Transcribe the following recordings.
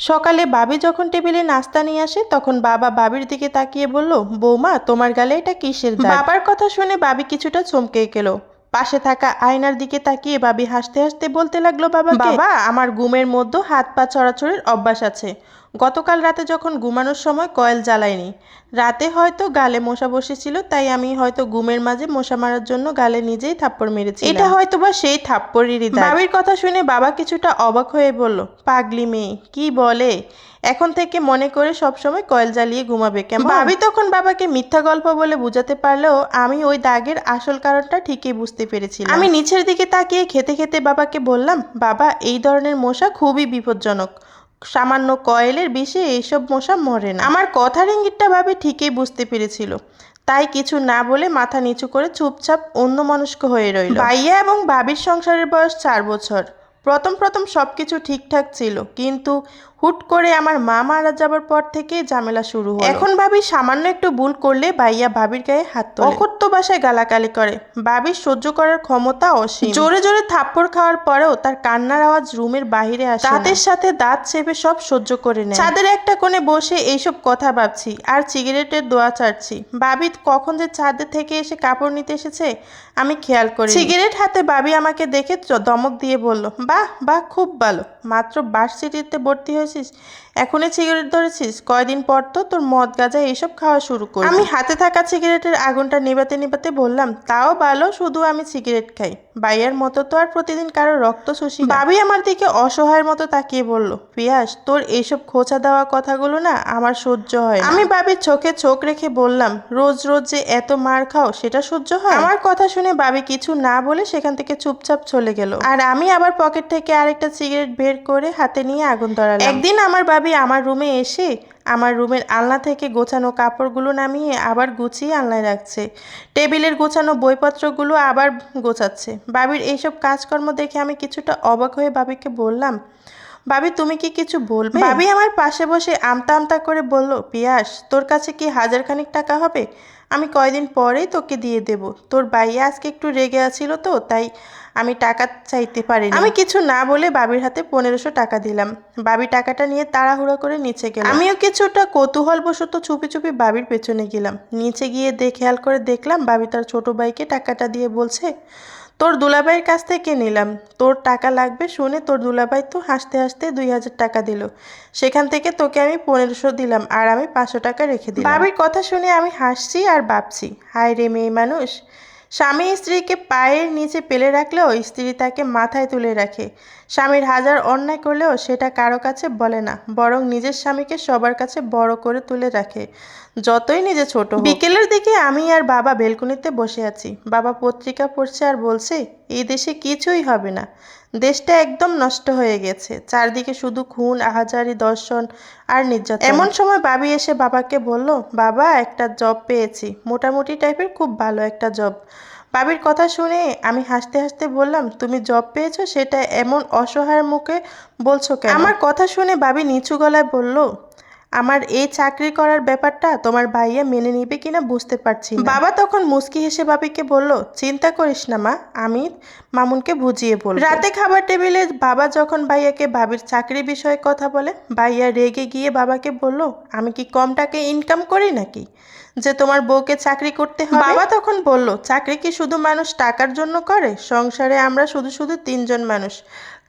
সকালে ভাবি যখন টেবিলে নাস্তা নিয়ে আসে তখন বাবা ভাবির দিকে তাকিয়ে বলল, বৌমা তোমার গালে এটা কিসের দাগ? বাবার কথা শুনে ভাবি কিছুটা চমকে গেল। পাশে থাকা আয়নার দিকে তাকিয়ে ভাবি হাসতে হাসতে বলতে লাগলো, বাবা আমার ঘুমের মধ্যে হাত পা ছড়াছড়ির অভ্যাস আছে। গতকাল রাতে যখন ঘুমানোর সময় কয়েল জ্বালাইনি, রাতে হয়তো গালে মশা বসেছিল, তাই আমি হয়তো ঘুমের মাঝে মশা মারার জন্য গালে নিজেই থাপ্পড় মেরেছি। এটা হয়তো বা সেই থাপ্পড়েরই দাগ। ভাবির কথা শুনে বাবা কিছুটা অবাক হয়ে বলল, পাগলি মেয়ে কি বলে, এখন থেকে মনে করে সবসময় কয়েল জ্বালিয়ে ঘুমাবে কেমন? ভাবি তখন বাবাকে মিথ্যা গল্প বলে বুঝাতে পারলেও আমি ওই দাগের আসল কারণটা ঠিকই বুঝতে পেরেছিলাম। আমি নিচের দিকে তাকিয়ে খেতে খেতে বাবাকে বললাম, বাবা এই ধরনের মশা খুবই বিপজ্জনক, সামান্য কয়েলের বিষে এইসব মশা মরে না। আমার কথার ইঙ্গিতটা ভাবি ঠিকই বুঝতে পেরেছিল, তাই কিছু না বলে মাথা নিচু করে চুপচাপ অন্যমনস্ক হয়ে রইল। ভাইয়া এবং ভাবির সংসারের বয়স 4 বছর। প্রথম প্রথম সবকিছু ঠিকঠাক ছিল, কিন্তু হুট করে আমার মা মারা যাবার পর থেকে ঝামেলা শুরু হলো। এখন ভাবি সামান্য একটু ভুল করলে ভাইয়া ভাবির গায়ে হাত তোলে, অকথ্য ভাষায় গালাগালি করে। ভাবির সহ্য করার ক্ষমতা অসীম। জোরে জোরে থাপ্পড় খাওয়ার পরেও তার কান্নার আওয়াজ রুমের বাইরে আসে। দাঁতের সাথে দাঁত চেপে সব সহ্য করে নেয়। ছাদের একটা কোণে বসে এইসব কথা ভাবছি আর সিগারেটের দোয়া চাটছি। ভাবি কখন যে ছাদের থেকে এসে কাপড় নিতে এসেছে আমি খেয়াল করি। সিগারেট হাতে ভাবি আমাকে দেখে ধমক দিয়ে বলল, বাহ বাহ খুব ভালো, মাত্র ভার্সিটিতে ভর্তি হয়েছিস, এখনই সিগারেট ধরেছিস, কয়দিন পর তো তোর মদ গাঁজা এইসব খাওয়া শুরু করবি। আমি হাতে থাকা সিগারেটের আগুনটা নেভাতে নেভাতে বললাম, তাও ভালো, শুধু আমি সিগারেট খাই, ভাইয়ের মতো তো আর প্রতিদিন কারো রক্ত শুষি না। ভাবি আমার দিকে অসহায়ের মতো তাকিয়ে বলল, পিয়াস তোর এইসব খোঁচা দেওয়া কথাগুলো না আমার সহ্য হয় না। আমি ভাবির চোখে চোখ রেখে বললাম, রোজ রোজ যে এত মার খাও সেটা সহ্য হয়? আমার কথা শুনে ভাবি কিছু না বলে সেখান থেকে চুপচাপ চলে গেল, আর আমি আবার পকেট থেকে আরেকটা সিগারেট বের করে হাতে নিয়ে আগুন ধরালাম। একদিন আমার ভাবি আমার রুমে এসে আমার রুমের আলনা থেকে গোছানো কাপড়গুলো নামিয়ে আবার গুছিয়ে আলনায় রাখছে, টেবিলের গোছানো বইপত্রগুলো আবার গোছাচ্ছে। ভাবির এইসব কাজকর্ম দেখে আমি কিছুটা অবাক হয়ে ভাবিকে বললাম, ভাবি তুমি কি কিছু বলবে? ভাবি আমার পাশে বসে আমতা আমতা করে বলল, পিয়াস তোর কাছে কি 1000 টাকা হবে? আমি কয়দিন পরেই তোকে দিয়ে দেব। তোর ভাইয়া আজকে একটু রেগে আছিল তো, তাই আমি টাকা চাইতে পারিনি। আমি কিছু না বলে ভাবির হাতে 1500 টাকা দিলাম। ভাবি টাকাটা নিয়ে তাড়াহুড়ো করে নিচে গেল। আমিও কিছুটা কৌতূহলবশত চুপি চুপি ভাবির পেছনে গেলাম। নিচে গিয়ে খেয়াল করে দেখলাম ভাবি তার ছোট ভাইকে টাকাটা দিয়ে বলছে, তোর দুলাভাইয়ের কাছ থেকে নিলাম, তোর টাকা লাগবে শুনে তোর দুলাভাই তো হাসতে হাসতে 2000 টাকা দিল, সেখান থেকে তোকে আমি 1500 দিলাম আর আমি 500 টাকা রেখে দিলাম। ভাবির কথা শুনে আমি হাসছি আর ভাবছি, হায় রে মেয়ে মানুষ, স্বামী স্ত্রীকে পায়ের নিচে পেলে রাখলেও স্ত্রী তাকে মাথায় তুলে রাখে, স্বামীর হাজার অন্যায় করলেও সেটা কারো কাছে বলে না, বরং নিজের স্বামীকে সবার কাছে বড় করে তুলে রাখে, যতই নিজে ছোট হোক। বিকেলের দিকে আমি আর বাবা বেলকনিতে বসে আছি। বাবা পত্রিকা পড়ছে আর বলছে, এই দেশে কিছুই হবে না, দেশটা একদম নষ্ট হয়ে গেছে, চারদিকে শুধু খুন, আহাজারি, দর্শন আর নির্যাতন। এমন সময় ভাবি এসে বাবাকে বলল, বাবা একটা জব পেয়েছি, মোটামুটি টাইপের, খুব ভালো একটা জব। ভাবির কথা শুনে আমি হাসতে হাসতে বললাম, তুমি জব পেয়েছো সেটা এমন অসহায়ের মুখে বলছো কেন? আমার কথা শুনে ভাবি নিচু গলায় বলল, আমার এই চাকরি করার ব্যাপারটা তোমার ভাইয়া মেনে নিবে কিনা বুঝতে পারছি না। বাবা তখন মুচকি হেসে ভাবিকে বলল, চিন্তা করিস না মা, আমি মামুনকে বুঝিয়ে বলবো। রাতে খাবার টেবিলে বাবা যখন ভাইয়াকে ভাবির চাকরি বিষয়ে কথা বলে, ভাইয়া রেগে গিয়ে বাবাকে বলল, আমি কি কম টাকা ইনকাম করি নাকি যে তোমার বউকে চাকরি করতে হবে? বাবা তখন বলল, চাকরি কি শুধু মানুষ টাকার জন্য করে? সংসারে আমরা শুধু শুধু 3 জন মানুষ,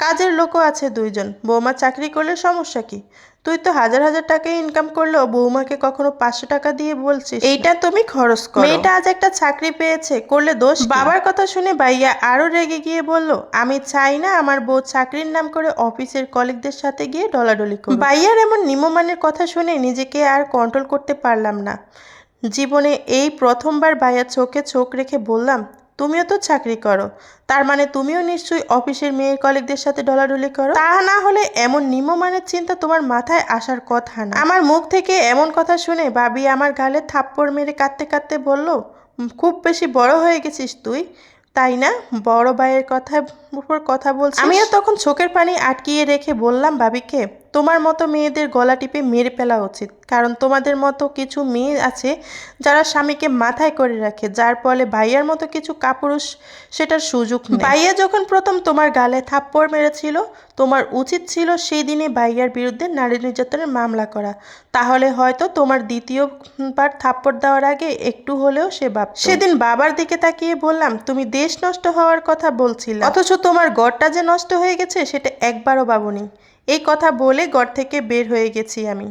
কাজের লোকও আছে 2 জন, বৌমা চাকরি করলে সমস্যা কি? তুই তো হাজার হাজার টাকা ইনকাম করলেও বৌমাকে কখনো 500 টাকা দিয়ে বলছিস এইটা তুমি খরচ করো। মেয়েটা আজ একটা চাকরি পেয়েছে, করলে দোষ? বাবার কথা শুনে ভাইয়া আরো রেগে গিয়ে বলল, আমি চাই না আমার বউ চাকরির নাম করে অফিসের কলিগদের সাথে গিয়ে ডলাডলি করুক। ভাইয়ার এমন নিম্নমানের কথা শুনে নিজেকে আর কন্ট্রোল করতে পারলাম না। জীবনে এই প্রথমবার ভাইয়ার চোখে চোখ রেখে বললাম, তুমিও তো চাকরি করো, তার মানে তুমিও নিশ্চয়ই অফিসের মেয়ে কলিগদের সাথে ডলাডলি করো, তা না হলে এমন নিম্নমানের চিন্তা তোমার মাথায় আসার কথা না। আমার মুখ থেকে এমন কথা শুনে ভাবি আমার গালে থাপ্পড় মেরে কাঁদতে কাঁদতে বলল, খুব বেশি বড় হয়ে গেছিস তুই, তাই না? বড় ভাইয়ের কথা উপর কথা বলছিস? আমিও তখন চোখের পানি আটকিয়ে রেখে বললাম ভাবিকে, তোমার মতো মেয়েদের গলা টিপে মেরে ফেলা উচিত, কারণ তোমাদের মতো কিছু মেয়ে আছে যারা স্বামীকে মাথায় করে রাখে, যার ফলে ভাইয়ার মতো কিছু কাপুরুষ সেটার সুযোগ নেয়। ভাইয়া যখন প্রথম তোমার গালে থাপ্পড় মেরেছিল, তোমার উচিত ছিল সেই দিনে ভাইয়ার বিরুদ্ধে নারী নির্যাতনের মামলা করা, তাহলে হয়তো তোমার দ্বিতীয়বার থাপ্পড় দেওয়ার আগে একটু হলেও সে ভাবত। সেদিন বাবার দিকে তাকিয়ে বললাম, তুমি দেশ নষ্ট হওয়ার কথা বলছিলে, অথচ তোমার ঘরটা যে নষ্ট হয়ে গেছে সেটা একবারও ভাবনি। এই কথা বলে ঘর থেকে বের হয়ে গেছি আমি।